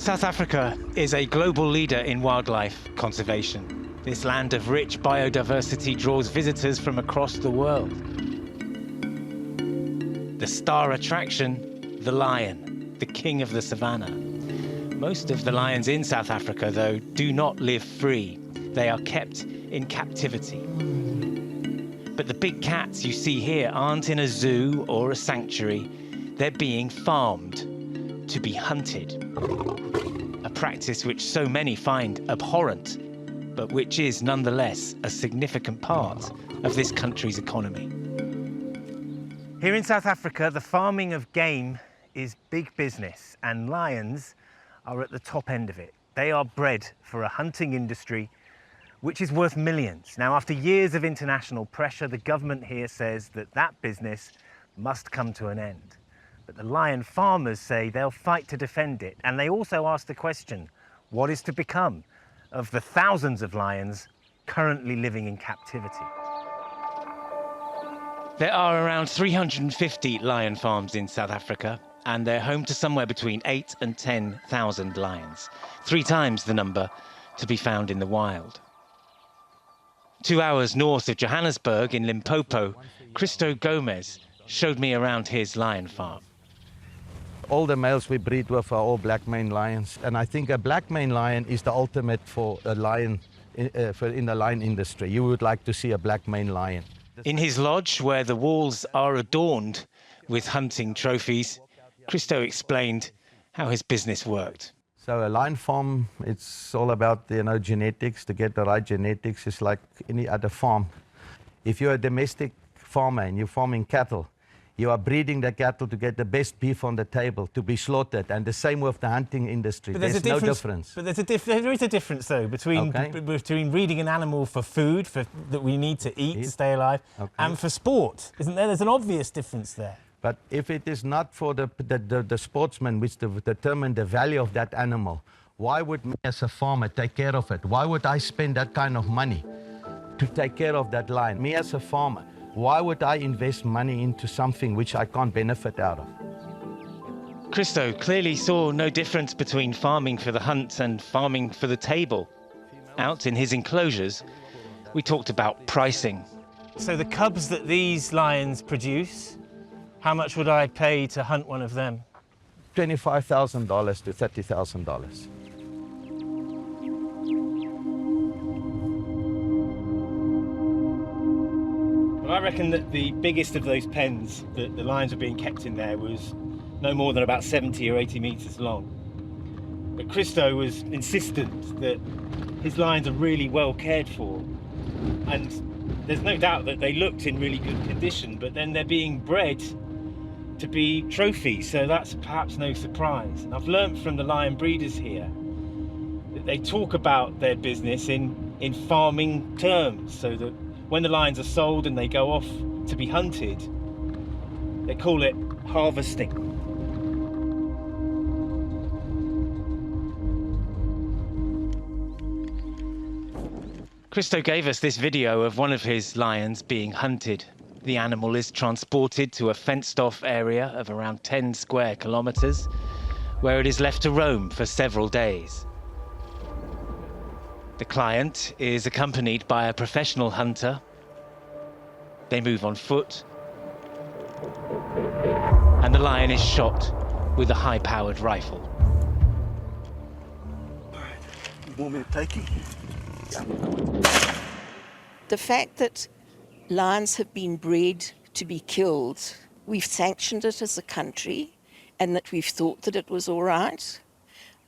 South Africa is a global leader in wildlife conservation. This land of rich biodiversity draws visitors from across the world. The star attraction, the lion, the king of the savannah. Most of the lions in South Africa, though, do not live free. They are kept in captivity. But the big cats you see here aren't in a zoo or a sanctuary. They're being farmed to be hunted. A practice which so many find abhorrent, but which is nonetheless a significant part of this country's economy. Here in South Africa, the farming of game is big business, and lions are at the top end of it. They are bred for a hunting industry which is worth millions. Now, after years of international pressure, the government here says that that business must come to an end. But the lion farmers say they'll fight to defend it, and they also ask the question, what is to become of the thousands of lions currently living in captivity? There are around 350 lion farms in South Africa, and they're home to somewhere between 8,000 and 10,000 lions, 3 times the number to be found in the wild. 2 hours north of Johannesburg in Limpopo, Christo Gomez showed me around his lion farm. All the males we breed with are all black maned lions, and I think a black maned lion is the ultimate for a lion in the lion industry. You would like to see a black maned lion. In his lodge, where the walls are adorned with hunting trophies, Christo explained how his business worked. So a lion farm, it's all about, genetics. To get the right genetics is like any other farm. If you're a domestic farmer and you're farming cattle, you are breeding the cattle to get the best beef on the table to be slaughtered, and the same with the hunting industry. But there's no difference. But there is a difference, though, between breeding an animal for food, that we need to eat to stay alive, and for sport, isn't there? There's an obvious difference there. But if it is not for the sportsmen which determine the value of that animal, why would me as a farmer take care of it? Why would I spend that kind of money to take care of that lion? Me as a farmer, why would I invest money into something which I can't benefit out of? Christo clearly saw no difference between farming for the hunt and farming for the table. Out in his enclosures, we talked about pricing. So the cubs that these lions produce, how much would I pay to hunt one of them? $25,000 to $30,000. Well, I reckon that the biggest of those pens that the lions were being kept in there was no more than about 70 or 80 metres long. But Christo was insistent that his lions are really well cared for, and there's no doubt that they looked in really good condition, but then they're being bred to be trophies, so that's perhaps no surprise. And I've learnt from the lion breeders here that they talk about their business in farming terms, so that when the lions are sold and they go off to be hunted, they call it harvesting. Christo gave us this video of one of his lions being hunted. The animal is transported to a fenced-off area of around 10 square kilometres, where it is left to roam for several days. The client is accompanied by a professional hunter. They move on foot, and the lion is shot with a high-powered rifle. You want me to take you? The fact that lions have been bred to be killed, we've sanctioned it as a country, and that we've thought that it was all right.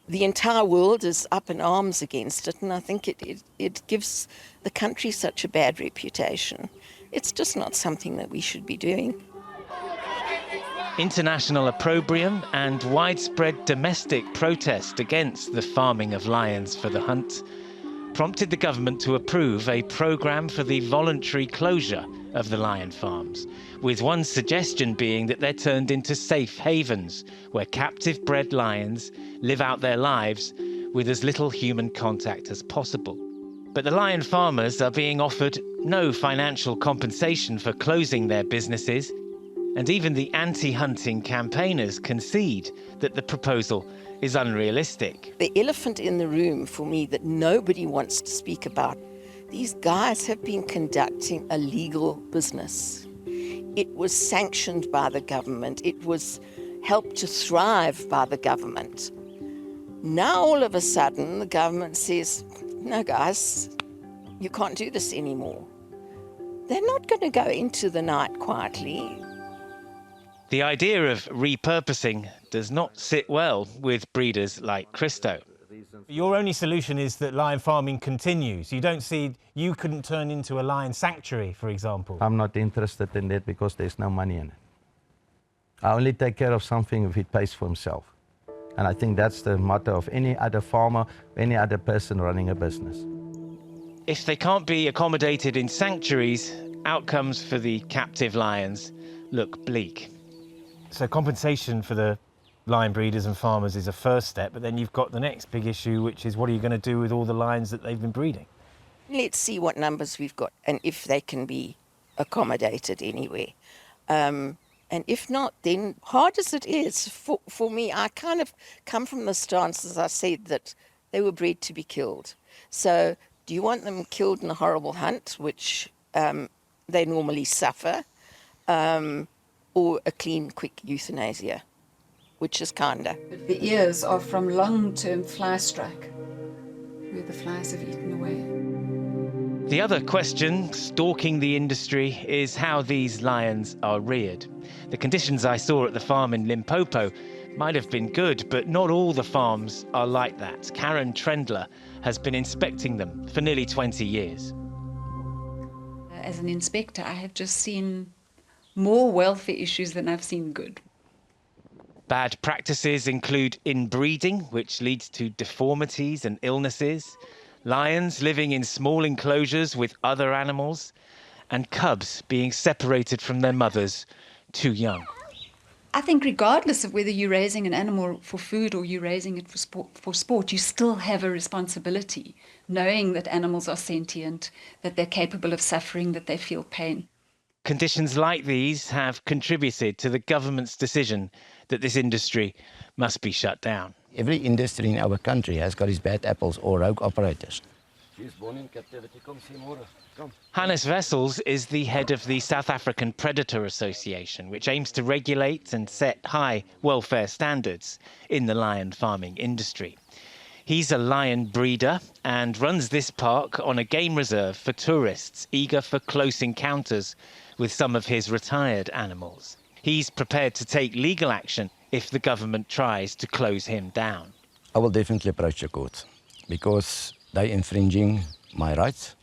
The entire world is up in arms against it, and I think it gives the country such a bad reputation. It's just not something that we should be doing. International opprobrium and widespread domestic protest against the farming of lions for the hunt prompted the government to approve a programme for the voluntary closure of the lion farms, with one suggestion being that they're turned into safe havens where captive bred lions live out their lives with as little human contact as possible. But the lion farmers are being offered no financial compensation for closing their businesses. And even the anti-hunting campaigners concede that the proposal is unrealistic. The elephant in the room for me that nobody wants to speak about, these guys have been conducting a legal business. It was sanctioned by the government. It was helped to thrive by the government. Now all of a sudden the government says, no guys, you can't do this anymore. They're not going to go into the night quietly. The idea of repurposing does not sit well with breeders like Christo. Your only solution is that lion farming continues. You don't see, you couldn't turn into a lion sanctuary, for example. I'm not interested in that because there's no money in it. I only take care of something if it pays for himself. And I think that's the motto of any other farmer, any other person running a business. If they can't be accommodated in sanctuaries, outcomes for the captive lions look bleak. So compensation for the lion breeders and farmers is a first step, but then you've got the next big issue, which is what are you going to do with all the lions that they've been breeding? Let's see what numbers we've got and if they can be accommodated anywhere. And if not, then hard as it is, for me, I kind of come from the stance, as I said, that they were bred to be killed. So do you want them killed in a horrible hunt, which they normally suffer, or a clean, quick euthanasia, which is kinder? The ears are from long-term fly strike, where the flies have eaten away. The other question stalking the industry is how these lions are reared. The conditions I saw at the farm in Limpopo might have been good, but not all the farms are like that. Karen Trendler has been inspecting them for nearly 20 years. As an inspector, I have just seen more welfare issues than I've seen good. Bad practices include inbreeding, which leads to deformities and illnesses, lions living in small enclosures with other animals, and cubs being separated from their mothers too young. I think regardless of whether you're raising an animal for food or you're raising it for sport, you still have a responsibility, knowing that animals are sentient, that they're capable of suffering, that they feel pain. Conditions like these have contributed to the government's decision that this industry must be shut down. Every industry in our country has got its bad apples or rogue operators. Hannes Wessels is the head of the South African Predator Association, which aims to regulate and set high welfare standards in the lion farming industry. He's a lion breeder and runs this park on a game reserve for tourists eager for close encounters with some of his retired animals. He's prepared to take legal action if the government tries to close him down. I will definitely approach the court because they're infringing my rights.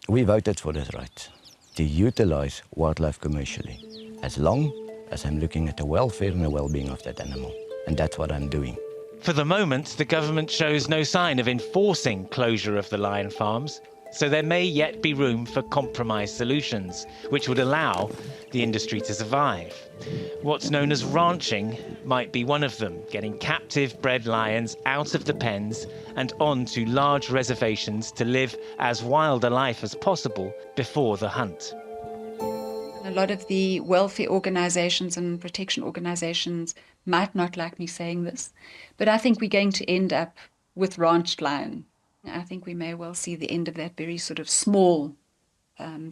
We voted for this right to utilize wildlife commercially as long as I'm looking at the welfare and the well-being of that animal. And that's what I'm doing. For the moment, the government shows no sign of enforcing closure of the lion farms, so there may yet be room for compromise solutions, which would allow the industry to survive. What's known as ranching might be one of them, getting captive bred lions out of the pens and onto large reservations to live as wild a life as possible before the hunt. A lot of the welfare organizations and protection organizations might not like me saying this, but I think we're going to end up with ranched lion. I think we may well see the end of that very sort of small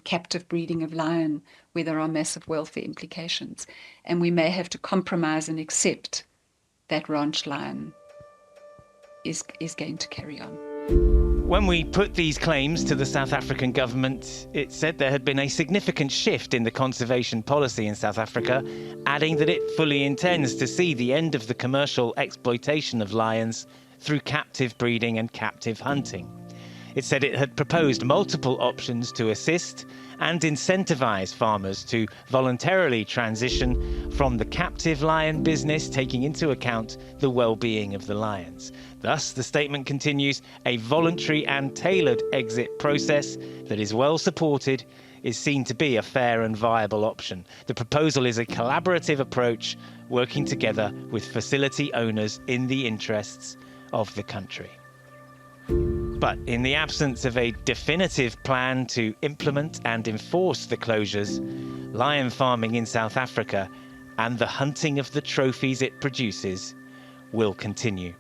captive breeding of lion where there are massive welfare implications. And we may have to compromise and accept that ranched lion is going to carry on. When we put these claims to the South African government, it said there had been a significant shift in the conservation policy in South Africa, adding that it fully intends to see the end of the commercial exploitation of lions through captive breeding and captive hunting. It said it had proposed multiple options to assist and incentivize farmers to voluntarily transition from the captive lion business, taking into account the well-being of the lions. Thus, the statement continues, a voluntary and tailored exit process that is well supported is seen to be a fair and viable option. The proposal is a collaborative approach, working together with facility owners in the interests of the country. But in the absence of a definitive plan to implement and enforce the closures, lion farming in South Africa and the hunting of the trophies it produces will continue.